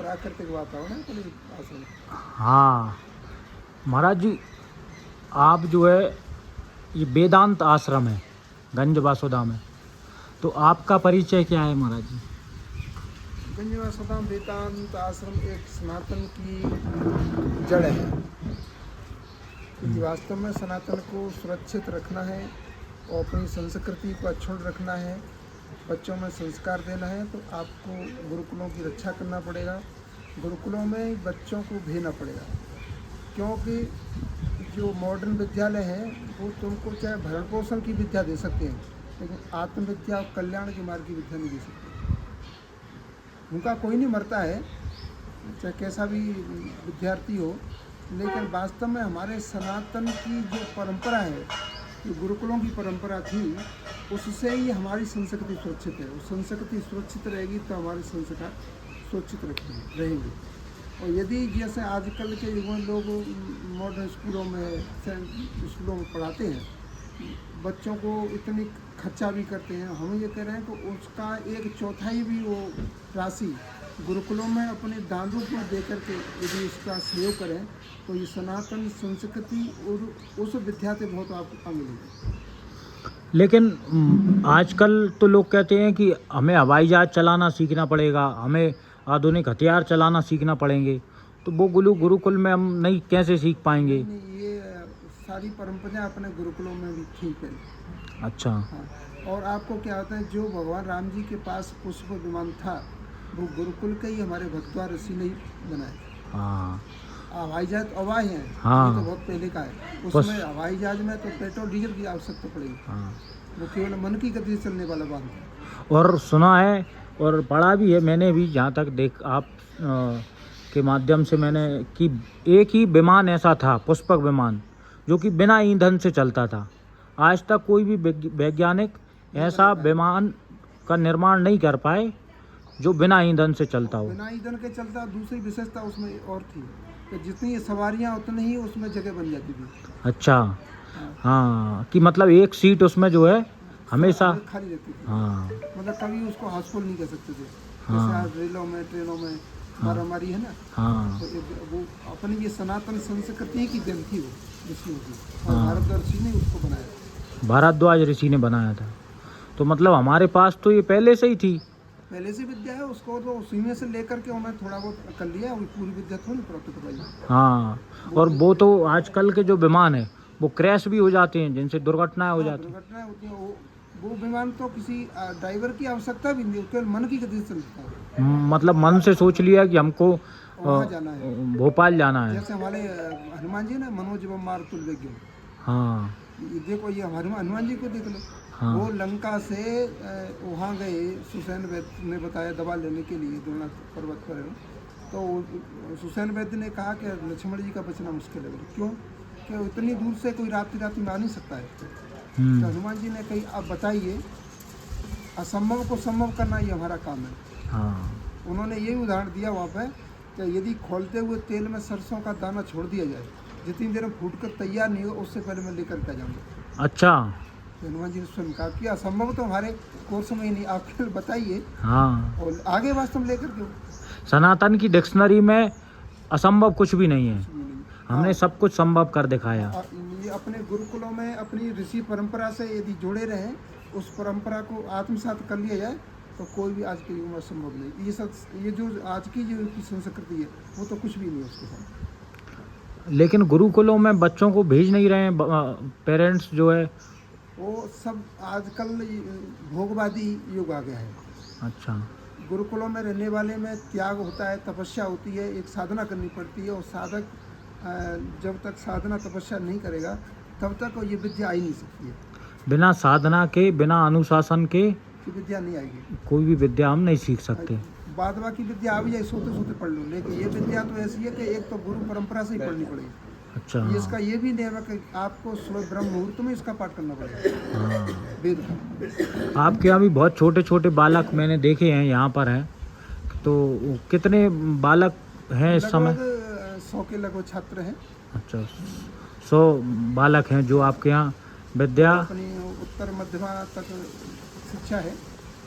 प्राकृतिक वातावरण है अपने आश्रम। हाँ महाराज जी, आप जो है ये वेदांत आश्रम है गंज वासुदा में, तो आपका परिचय क्या है महाराज जी? गंज वासुदा वेदांत आश्रम एक सनातन की जड़ है, क्योंकि वास्तव में सनातन को सुरक्षित रखना है और अपनी संस्कृति को अक्षुण्ण रखना है, बच्चों में संस्कार देना है, तो आपको गुरुकुलों की रक्षा करना पड़ेगा। गुरुकुलों में बच्चों को भेजना पड़ेगा, क्योंकि जो मॉडर्न विद्यालय हैं वो तुमको चाहे भरण पोषण की विद्या दे सकते हैं, लेकिन आत्मविद्या और कल्याण के मार्ग की विद्या नहीं दे सकते। उनका कोई नहीं मरता है, चाहे कैसा भी विद्यार्थी हो, लेकिन वास्तव में हमारे सनातन की जो परंपरा है, जो गुरुकुलों की परंपरा थी, उससे ही हमारी संस्कृति सुरक्षित है। उस संस्कृति सुरक्षित रहेगी तो हमारे संस्कार सुरक्षित रहेंगे। और यदि जैसे आजकल के युग में लोग मॉडर्न स्कूलों में पढ़ाते हैं, बच्चों को इतनी खर्चा भी करते हैं, हम ये कह रहे हैं कि उसका 1/4 भी वो राशि गुरुकुलों में अपने दानों को दे करके यदि उसका सहयोग करें तो ये सनातन संस्कृति और उस विद्या से बहुत आपको मिलेगी। लेकिन आजकल तो लोग कहते हैं कि हमें हवाई जहाज चलाना सीखना पड़ेगा, हमें आधुनिक हथियार चलाना सीखना पड़ेंगे, तो वो गुरुकुल में हम नहीं कैसे सीख पाएंगे? नहीं, ये सारी परंपराएं अपने गुरुकुलों में भी ठीक है। अच्छा। हाँ, और आपको क्या होता है, जो भगवान राम जी के पास पुष्प विमान था वो गुरुकुल के ही हमारे भगवान ऋषि ने ही बनाया। हाँ हवाई जहाज हवाई है, हाँ, ये तो बहुत पहले का है। उसमें हवाई जहाज में तो पेट्रोल डीजल की आवश्यकता पड़ेगी। हाँ। वो केवल मन की गति से चलने वाला वाहन है। और सुना है और पढ़ा भी है मैंने भी, जहाँ तक देख आप के माध्यम से मैंने, कि एक ही विमान ऐसा था, पुष्पक विमान, जो कि बिना ईंधन से चलता था। आज तक कोई भी वैज्ञानिक ऐसा विमान का निर्माण नहीं कर पाए जो बिना ईंधन से चलता हो। बिना ईंधन के चलता। दूसरी विशेषता उसमें और थी कि जितनी सवारियां उतनी ही उसमें जगह बन जाती थी। अच्छा। हाँ, कि मतलब एक सीट उसमें जो है हमेशा खाली रहती थी। हाँ, मतलब कभी उसको हाउसफुल नहीं कह सकते थे। हाँ। जैसे आज रेलों में ट्रेनों में मारामारी है ना, हाँ, तो वो अपनी ये सनातन संस्कृति की देन थी वो ऋषियों की, और हाँ। भारतवर्षी ने उसको बनाया। भारद्वाज ऋषि ने बनाया था। तो मतलब हमारे पास तो ये पहले से ही थी। पहले से विद्या है, उसको तो उसी में से लेकर के उन्होंने थोड़ा बहुत कर लिया, वो पूरी विद्या थोड़ी प्राप्त कर पाई। हाँ, और वो तो आजकल के जो विमान है वो क्रैश भी हो जाते हैं, जिनसे दुर्घटनाएं हो जाती हैं। दुर्घटनाएं होती हैं। वो विमान तो किसी ड्राइवर की आवश्यकता भी नहीं, केवल मन की गति से चलता है। मतलब मन से सोच लिया कि हमको वहाँ जाना है, भोपाल जाना है। जैसे हमारे हनुमान जी ना, मनोज व मारुतुल्य वेगम। हाँ ये देखो, ये हनुमान जी को देख लो। हाँ, वो लंका से वहाँ गए, सुसैन वैद्य ने बताया दवा लेने के लिए, द्रोणाथ पर्वत पर। तो सुसैन वैद्य ने कहा कि लक्ष्मण जी का बचना मुश्किल है। क्यों? कि इतनी दूर से कोई रात्रि में आ नहीं सकता है। तो हनुमान जी ने कही, आप बताइए, असंभव को संभव करना ये हमारा काम है। हाँ। उन्होंने यही उदाहरण दिया वहाँ पे कि यदि खोलते हुए तेल में सरसों का दाना छोड़ दिया जाए, जितनी देर में फूट कर तैयार नहीं हो उससे पहले मैं लेकर के जाऊँगा। अच्छा। हनुमान जी ने स्वयं कहा कि असंभव तो हमारे कोर्स में ही नहीं, आप फिर बताइए। हाँ, और आगे वास्तव में लेकर के सनातन की डिक्शनरी में असंभव कुछ भी नहीं है, कुछ भी नहीं। हमने सब कुछ संभव कर दिखाया। ये अपने गुरुकुलों में अपनी ऋषि परंपरा से यदि जोड़े रहें, उस परंपरा को आत्मसात कर लिया जाए, तो कोई भी आज के युग में संभव नहीं। ये जो आज की जो संस्कृति है वो तो कुछ भी नहीं है उसके साथ। लेकिन गुरुकुलों में बच्चों को भेज नहीं रहे हैं पेरेंट्स जो है। वो सब आजकल भोगवादी युग आ गया है। अच्छा। गुरुकुलों में रहने वाले में त्याग होता है, तपस्या होती है, एक साधना करनी पड़ती है, और साधक जब तक साधना तपस्या नहीं करेगा तब तक ये विद्या आ ही नहीं सकती है। बिना साधना के, बिना अनुशासन के विद्या नहीं आएगी। कोई भी विद्या हम नहीं सीख सकते। बाद बाकी विद्या आ भी जाए, सोते सोते पढ़ लो, लेकिन ये विद्या तो ऐसी है कि एक तो गुरु परंपरा से ही पढ़नी पड़ेगी। अच्छा। ये इसका ये भी नियम है कि आपको सुबह ब्रह्म मुहूर्त में इसका पाठ करना पड़ेगा। हाँ, वेद का। आपके यहाँ भी बहुत छोटे छोटे बालक मैंने देखे हैं, यहाँ पर हैं, तो कितने बालक हैं इस समय? 100 के लगभग छात्र हैं। अच्छा, 100 बालक हैं जो आपके यहाँ विद्या। अपनी उत्तर मध्यमा तक शिक्षा है।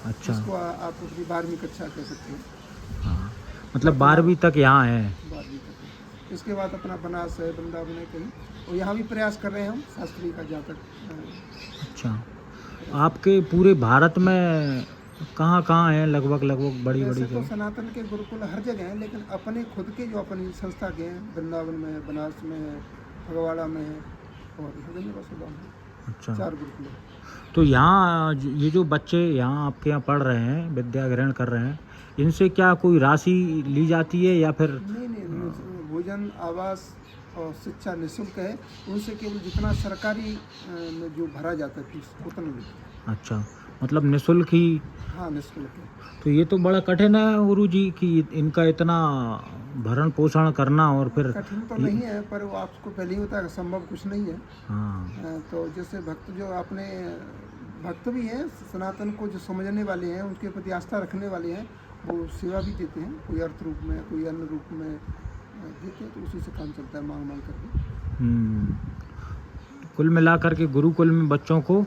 अच्छा। इसको आप अपनी 12वीं कक्षा कह सकते हैं। हाँ, मतलब 12वीं तक यहाँ है। 12वीं तक। इसके बाद अपना बनारस है, वृंदावन है कहीं, और यहाँ भी प्रयास कर रहे हैं हम शास्त्री का जहाँ तक। अच्छा, आपके पूरे भारत में कहाँ कहाँ हैं लगभग बड़ी वैसे बड़ी तो जगह? सनातन के गुरुकुल हर जगह हैं, लेकिन अपने खुद के जो अपनी संस्था के हैं, वृंदावन में है, बनारस में है, फगवाड़ा में है, और गंजवासुदाम में, अच्छा, 4 गुरुकुल हैं। तो यहाँ ये जो बच्चे यहाँ आपके यहाँ पढ़ रहे हैं, विद्या ग्रहण कर रहे हैं, इनसे क्या कोई राशि ली जाती है या फिर? नहीं, भोजन, आवास और शिक्षा निःशुल्क है। उनसे केवल जितना सरकारी में जो भरा जाता है फीस, उतना नहीं। अच्छा, मतलब निःशुल्क ही? हाँ, निःशुल्क है। तो ये तो बड़ा कठिन है गुरुजी कि इनका इतना भरण पोषण करना, और फिर कठिन तो नहीं है, पर वो आपको पहले ही होता है कि संभव कुछ नहीं है। हाँ, तो जैसे भक्त जो अपने भक्त भी हैं, सनातन को जो समझने वाले हैं, उनके प्रति आस्था रखने वाले हैं, वो सेवा भी देते हैं, कोई अर्थ रूप में, कोई अन्य रूप में देते हैं, तो उसी से काम चलता है, मांग मांग करके। कुल मिलाकर के गुरुकुल में बच्चों को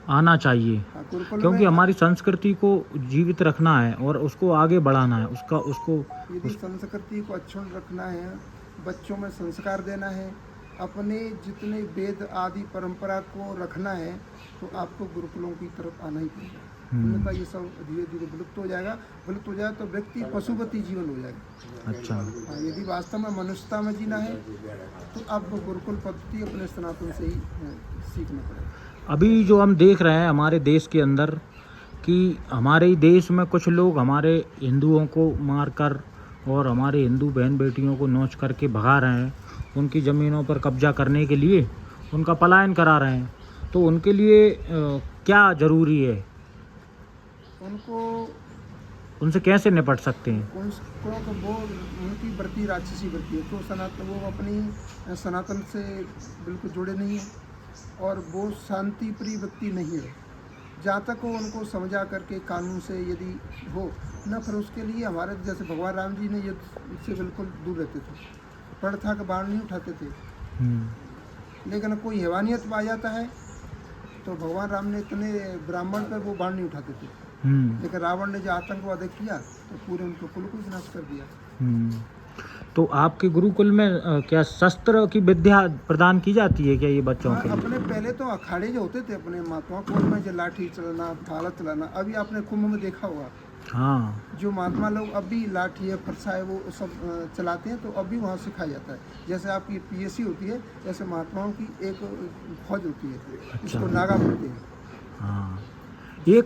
आना चाहिए, हाँ, गुरुकुल क्योंकि में हमारी संस्कृति को जीवित रखना है और उसको आगे बढ़ाना है, उसको यदि संस्कृति को अक्षुण्ण रखना है, बच्चों में संस्कार देना है, अपने जितने वेद आदि परंपरा को रखना है, तो आपको गुरुकुलों की तरफ आना ही पड़ेगा। अन्यथा ये सब धीरे धीरे विलुप्त हो जाएगा। विलुप्त हो जाए तो व्यक्ति पशुपति जीवन हो जाएगा। अच्छा, हाँ, यदि वास्तव में मनुष्यता में जीना है, तो आपको गुरुकुल पद्धति अपने सनातन से ही सीखना पड़ेगा। अभी जो हम देख रहे हैं हमारे देश के अंदर कि हमारे ही देश में कुछ लोग हमारे हिंदुओं को मारकर और हमारे हिंदू बहन बेटियों को नोच करके भगा रहे हैं, उनकी ज़मीनों पर कब्जा करने के लिए उनका पलायन करा रहे हैं, तो उनके लिए क्या ज़रूरी है? उनसे कैसे निपट सकते हैं? उनको तो वो उनकी वृत्ति राक्षसी वृत्ति है, तो सनातन वो अपनी सनातन से बिल्कुल जुड़े नहीं हैं, और वो शांति प्रिय व्यक्ति नहीं है। जहाँ तक वो उनको समझा करके कानून से यदि हो न, फिर उसके लिए हमारे जैसे भगवान राम जी ने युद्ध से बिल्कुल दूर रहते थे, प्रथा का बाण नहीं उठाते थे। लेकिन कोई हैवानियत आ जाता है तो भगवान राम ने इतने ब्राह्मण पर वो बाण नहीं उठाते थे, लेकिन रावण ने जो आतंकवाद किया तो पूरे उनको कुल को विनाश कर दिया। तो आपके गुरुकुल में क्या शस्त्र की विद्या प्रदान की जाती है क्या ये बच्चों के लिए? अपने पहले तो अखाड़े जो होते थे अपने महात्मा को, उनमें जो लाठी चलाना, भाला चलाना, अभी आपने कुंभ में देखा होगा, हाँ, जो महात्मा लोग अभी लाठी है, फरसा है, वो सब चलाते हैं, तो अभी वहाँ सिखाया जाता है। जैसे आपकी पीएससी होती है, जैसे महात्माओं की एक फौज होती है, इसको नागा बोलते हैं। हाँ, एक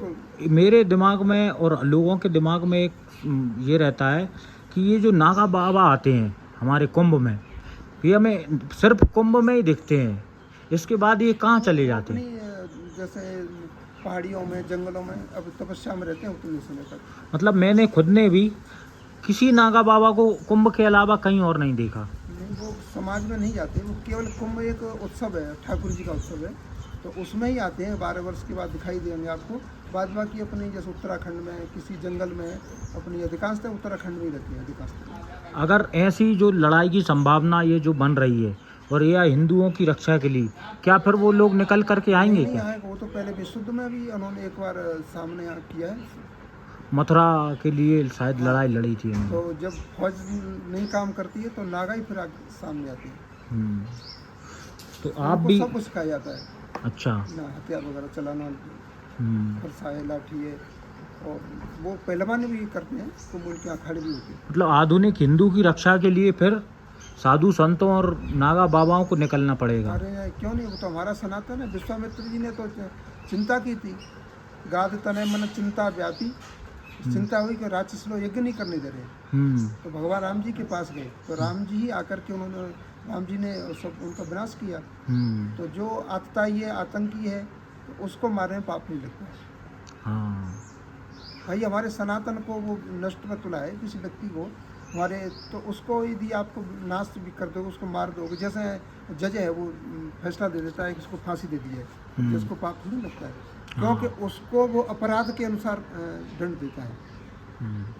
मेरे दिमाग में और लोगों के दिमाग में एक ये रहता है कि ये जो नागा बाबा आते हैं हमारे कुंभ में, ये हमें सिर्फ कुंभ में ही दिखते हैं, इसके बाद ये कहाँ चले जाते हैं? जैसे पहाड़ियों में, जंगलों में, अब तपस्या में रहते हैं उतने समय तक। मतलब मैंने खुद ने भी किसी नागा बाबा को कुंभ के अलावा कहीं और नहीं देखा। नहीं, वो समाज में नहीं जाते, वो केवल कुंभ एक उत्सव है, ठाकुर जी का उत्सव है, तो उसमें ही आते हैं। 12 वर्ष के बाद दिखाई देंगे आपको। बाद बाकी अपनी जैसे उत्तराखंड में किसी जंगल में अपनी अधिकांशतः उत्तराखंड में ही रहती है अधिकांशतः। अगर ऐसी जो लड़ाई की संभावना ये जो बन रही है और यह हिंदुओं की रक्षा के लिए, क्या फिर वो लोग निकल करके आएंगे नहीं क्या? आएगा, वो तो पहले विशुद्ध में भी उन्होंने एक बार सामने किया है। मथुरा के लिए शायद लड़ाई लड़ी थी उन्होंने। तो जब फौज नहीं काम करती है तो नागा ही फिर सामने आती है। तो आप उनको भी सब कुछ सिखाया जाता है, अच्छा, ना हथियार वगैरह चलाना, फरसाए, लाठी है, और वो पहलवान भी करते हैं, तो उनके अखाड़े भी होते हैं। मतलब आधुनिक हिंदू की रक्षा के लिए फिर साधु संतों और नागा बाबाओं को निकलना पड़ेगा। अरे क्यों नहीं, वो तो हमारा सनातन है। विश्वामित्र जी ने तो चिंता की थी, गाद तनय मन चिंता व्यापी, चिंता हुई कि राक्षस लोग यज्ञ नहीं करने दे रहे, तो भगवान राम जी के पास गए, तो राम जी ही आकर के उन्होंने, राम जी ने सब उनका विनाश किया। तो जो आतताई है, आतंकी है, तो उसको मारने में पाप नहीं लगता है। हाँ, भाई हमारे सनातन को वो नष्ट मत तुला है किसी व्यक्ति को हमारे, तो उसको यदि आपको नाश भी कर दोगे, उसको मार दोगे, जैसे जज है वो फैसला दे देता है कि इसको फांसी दे दी है, तो उसको पाप नहीं लगता है, क्योंकि उसको वो अपराध के अनुसार दंड देता है।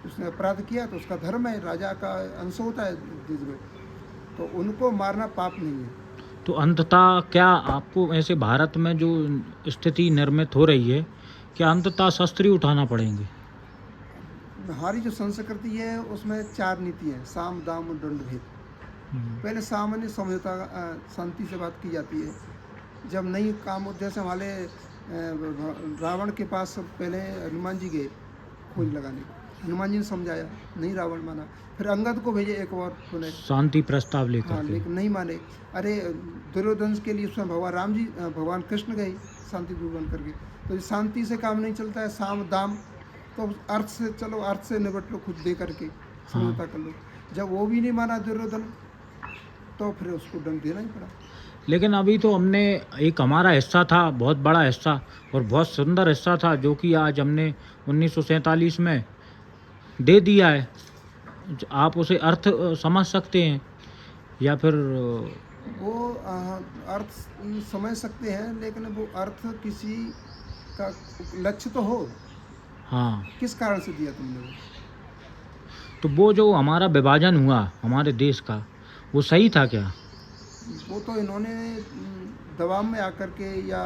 उसने अपराध किया तो उसका धर्म है, राजा का अंश होता है देश में, तो उनको मारना पाप नहीं है। तो अंततः क्या आपको ऐसे भारत में जो स्थिति निर्मित हो रही है, क्या अंततः शस्त्र ही उठाना पड़ेंगे? हमारी जो संस्कृति है उसमें 4 नीति है, साम दाम और दंड भेद। पहले सामान्य समझौता शांति से बात की जाती है। जब नहीं काम, जैसे हमारे रावण के पास पहले हनुमान जी गए खोज लगाने, हनुमान जी ने समझाया, नहीं रावण माना, फिर अंगद को भेजे एक बार पुनः शांति प्रस्ताव लेकर हाँ, के। लेकिन नहीं माने। अरे दुर्योधन के लिए उसमें भगवान कृष्ण गए शांति दूर बन करके। तो शांति से काम नहीं चलता है, साम दाम, तो अर्थ से चलो, अर्थ से निपट लो, खुद दे करके समझौता कर लो। जब वो भी नहीं माना दुर्योधन, तो फिर उसको दंड देना ही पड़ा। लेकिन अभी तो हमने एक हमारा हिस्सा था, बहुत बड़ा हिस्सा और बहुत सुंदर हिस्सा था, जो कि आज हमने 1947 में दे दिया है। आप उसे अर्थ समझ सकते हैं या फिर वो अर्थ समझ सकते हैं, लेकिन वो अर्थ किसी का लक्ष्य तो हो, हाँ, किस कारण से दिया तुमने वो? तो वो जो हमारा विभाजन हुआ हमारे देश का, वो सही था क्या? वो तो इन्होंने दबाव में आकर के या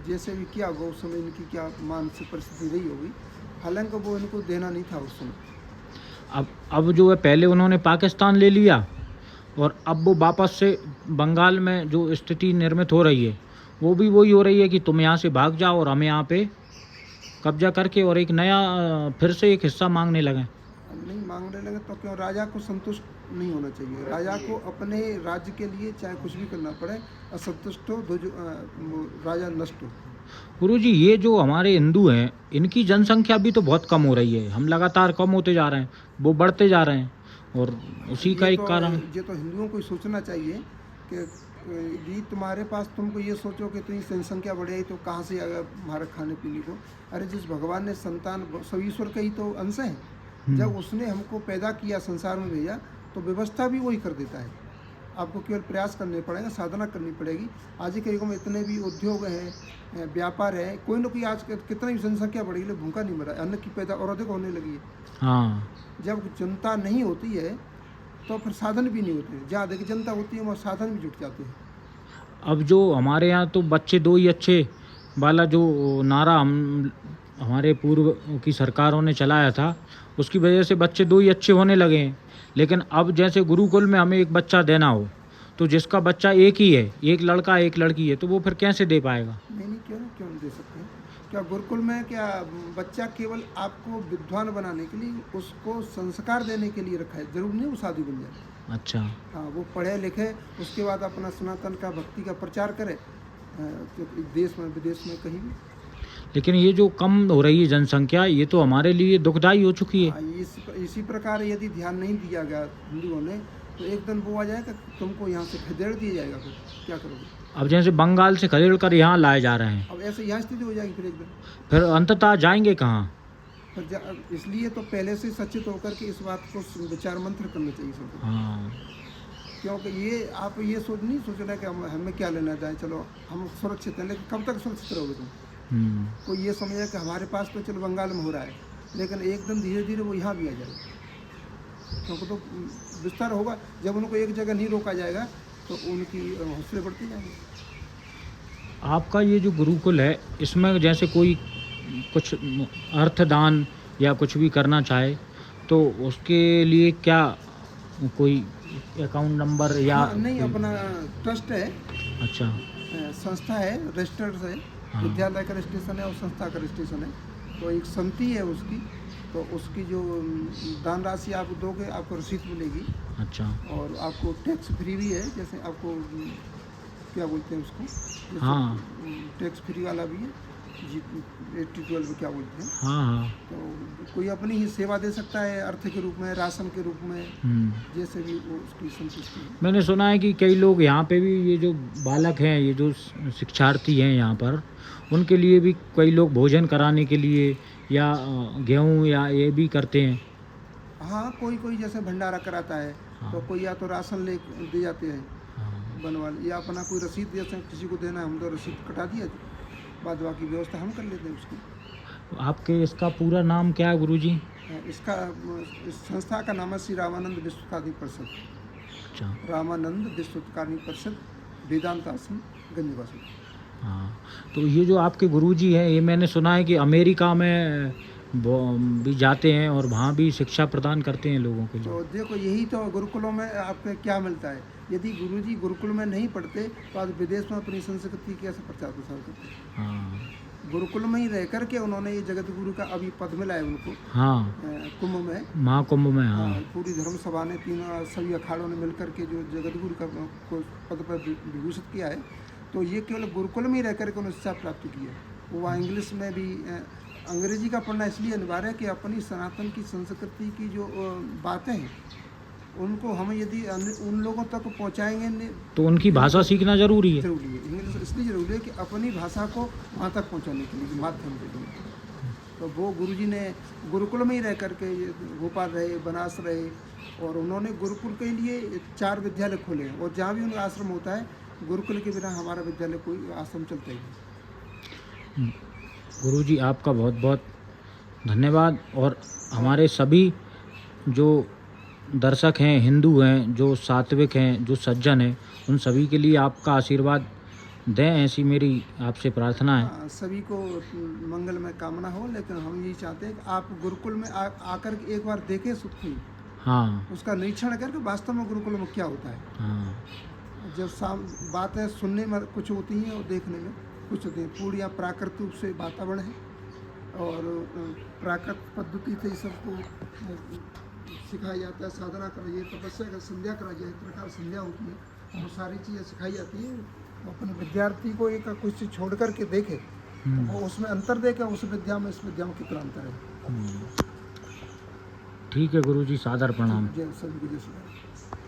जैसे भी किया होगा, उस समय इनकी क्या मानसिक परिस्थिति रही होगी, हालांकि वो इनको देना नहीं था उस समय। अब जो है, पहले उन्होंने पाकिस्तान ले लिया और अब वो वापस से बंगाल में जो स्थिति निर्मित हो रही है, वो भी वही हो रही है कि तुम यहाँ से भाग जाओ और हम यहाँ पे कब्जा करके और एक नया फिर से एक हिस्सा मांगने लगे। नहीं मांगने लगे तो क्यों? राजा को संतुष्ट नहीं होना चाहिए। राजा को अपने राज्य के लिए चाहे कुछ भी करना पड़े, असंतुष्ट हो राजा नष्ट हो। गुरुजी, ये जो हमारे हिंदू हैं, इनकी जनसंख्या भी तो बहुत कम हो रही है। हम लगातार कम होते जा रहे हैं, वो बढ़ते जा रहे हैं, और उसी का एक कारण ये तो हिंदुओं को सोचना चाहिए कि यदि तुम्हारे पास, तुमको ये सोचो कि तुम्हारी जनसंख्या बढ़ेगी तो कहाँ से आएगा हमारे खाने पीने को? अरे जिस भगवान ने संतान, सब ईश्वर का ही तो अंश है। जब उसने हमको पैदा किया, संसार में भेजा, तो व्यवस्था भी वही कर देता है। आपको केवल प्रयास करने पड़ेगा, साधना करनी पड़ेगी। आज के युग में इतने भी उद्योग हैं, व्यापार है, कोई ना कोई आज कितना भी जनसंख्या बढ़ेगी, लेकिन भूखा नहीं मरा, अन्न की पैदा और अधिक होने लगी है। हाँ, जब जनता नहीं होती है तो फिर साधन भी नहीं होते। जहाँ अधिक जनता होती है वहाँ साधन भी जुट जाते हैं। अब जो हमारे यहाँ तो बच्चे दो ही अच्छे वाला जो नारा हमारे पूर्व की सरकारों ने चलाया था, उसकी वजह से बच्चे दो ही अच्छे होने लगे हैं। लेकिन अब जैसे गुरुकुल में हमें एक बच्चा देना हो, तो जिसका बच्चा एक ही है, एक लड़का एक लड़की है, तो वो फिर कैसे दे पाएगा? नहीं, क्यों नहीं दे सकते? क्या गुरुकुल में क्या बच्चा केवल आपको विद्वान बनाने के लिए, उसको संस्कार देने के लिए रखा है? जरूर नहीं वो साधु बन जाए। अच्छा, हाँ, वो पढ़े लिखे, उसके बाद अपना सनातन का, भक्ति का प्रचार करे, देश में विदेश में कहीं भी। लेकिन ये जो कम हो रही है जनसंख्या, ये तो हमारे लिए दुखदाई हो चुकी है। इसी प्रकार यदि ध्यान नहीं दिया गया हिंदुओं ने, तो एक दिन वो आ जाएगा, तुमको यहाँ से खदेड़ दिया जाएगा, फिर क्या करोगे? अब जैसे बंगाल से खदेड़ कर यहाँ लाए जा रहे हैं, अब ऐसे यहाँ स्थिति हो जाएगी फिर एक दिन। फिर अंततः जाएंगे कहाँ? इसलिए तो पहले से सचेत होकर के इस बात को विचार मंत्र करना चाहिए सबको। हाँ, क्योंकि ये आप ये नहीं सोचना कि हमें क्या लेना जाए, चलो हम सुरक्षित हैं, लेकिन कब तक सुरक्षित रहोगे तुम? कोई ये समझे कि हमारे पास तो चलो बंगाल में हो रहा है, लेकिन एक दिन धीरे धीरे वो यहाँ भी आ जाएगा। क्योंकि तो विस्तार होगा, जब उनको एक जगह नहीं रोका जाएगा तो उनकी हौसले बढ़ती जाएंगे। आपका ये जो गुरुकुल है, इसमें जैसे कोई कुछ अर्थदान या कुछ भी करना चाहे, तो उसके लिए क्या कोई अकाउंट नंबर या नहीं, अपना ट्रस्ट है। अच्छा, संस्था है, रजिस्टर्ड है, हाँ। विद्यालय का रजिस्ट्रेशन है और संस्था का रजिस्ट्रेशन है। तो एक समिति है उसकी, तो उसकी जो दान राशि आप दोगे, आपको रसीद मिलेगी। अच्छा, और आपको टैक्स फ्री भी है, जैसे आपको क्या बोलते हैं उसको, हाँ, टैक्स फ्री वाला भी है, जी 80-12 क्या बोलते हैं। हाँ, हाँ, तो कोई अपनी ही सेवा दे सकता है, अर्थ के रूप में, राशन के रूप में, जैसे भी वो उसकी संतुष्टि है। मैंने सुना है कि कई लोग यहाँ पे भी, ये जो बालक हैं, ये जो शिक्षार्थी हैं यहाँ पर, उनके लिए भी कई लोग भोजन कराने के लिए या गेहूँ या ये भी करते हैं। हाँ, कोई जैसे भंडारा कराता है, हाँ। तो कोई या तो राशन ले दे जाते हैं बनवा, या अपना कोई रसीद जैसे किसी को देना है, हम तो रसीद कटा दिया, बाद बाकी व्यवस्था हम कर लेते हैं उसकी। आपके इसका पूरा नाम क्या है गुरुजी? इसका, इस संस्था का नाम है श्री रामानंद विश्वकार्णी परिषद। अच्छा, रामानंद विश्वकार्णी परिषद, वेदांत आश्रम, गंजवासी। हाँ, तो ये जो आपके गुरुजी हैं, ये मैंने सुना है कि अमेरिका में वो भी जाते हैं और वहाँ भी शिक्षा प्रदान करते हैं लोगों के लिए। तो देखो यही तो गुरुकुलों में आपको क्या मिलता है। यदि गुरुजी गुरुकुल में नहीं पढ़ते तो आज विदेश में अपनी संस्कृति कैसे प्रचार प्रसार करते। हाँ गुरुकुल में ही रह करके उन्होंने ये जगत गुरु का अभी पद मिला है उनको हाँ, कुंभ में। महाकुंभ में। हाँ पूरी धर्म सभा ने तीनों सभी अखाड़ों ने मिलकर के जो जगत गुरु का को पद पर विभूषित किया है। तो ये केवल गुरुकुल में ही रह करके उन्होंने शिक्षा प्राप्त की है। वो वहाँ इंग्लिश में भी अंग्रेजी का पढ़ना इसलिए अनिवार्य है कि अपनी सनातन की संस्कृति की जो बातें हैं उनको हम यदि उन लोगों तक पहुँचाएंगे तो उनकी भाषा सीखना जरूरी है। जरूरी है। इंग्लिश इसलिए जरूरी है कि अपनी भाषा को वहाँ तक पहुँचाने के लिए माध्यम के लिए। तो वो गुरुजी ने गुरुकुल में ही रह करके भोपाल रहे, बनारस रहे और उन्होंने गुरुकुल के लिए 4 विद्यालय खोले हैं। और जहाँ भी उनका आश्रम होता है गुरुकुल के बिना हमारा विद्यालय कोई आश्रम चलता ही नहीं। गुरुजी आपका बहुत बहुत धन्यवाद। और हमारे सभी जो दर्शक हैं, हिंदू हैं, जो सात्विक हैं, जो सज्जन हैं, उन सभी के लिए आपका आशीर्वाद दें, ऐसी मेरी आपसे प्रार्थना है। सभी को मंगल में कामना हो। लेकिन हम यही चाहते हैं कि आप गुरुकुल में आकर के एक बार देखें सुखी। हाँ उसका निरीक्षण करके वास्तव में गुरुकुल में क्या होता है। हाँ, जब बातें सुनने में कुछ होती हैं और देखने में कुछ होती हैं। पूरी प्राकृतिक रूप से वातावरण है और प्राकृतिक पद्धति से ही सबको सिखाया जाता है। साधना कराइए, तपस्या का संध्या कराइए, इस प्रकार संध्या होती है। वो सारी चीज़ें सिखाई जाती है। तो अपने विद्यार्थी को एक कुछ चीज़ छोड़ करके देखे तो वो उसमें अंतर देखे। उस विद्या में इस विद्या में कितना अंतर है। ठीक है गुरुजी, सादर प्रणाम। जय सभी को जय श्री राम।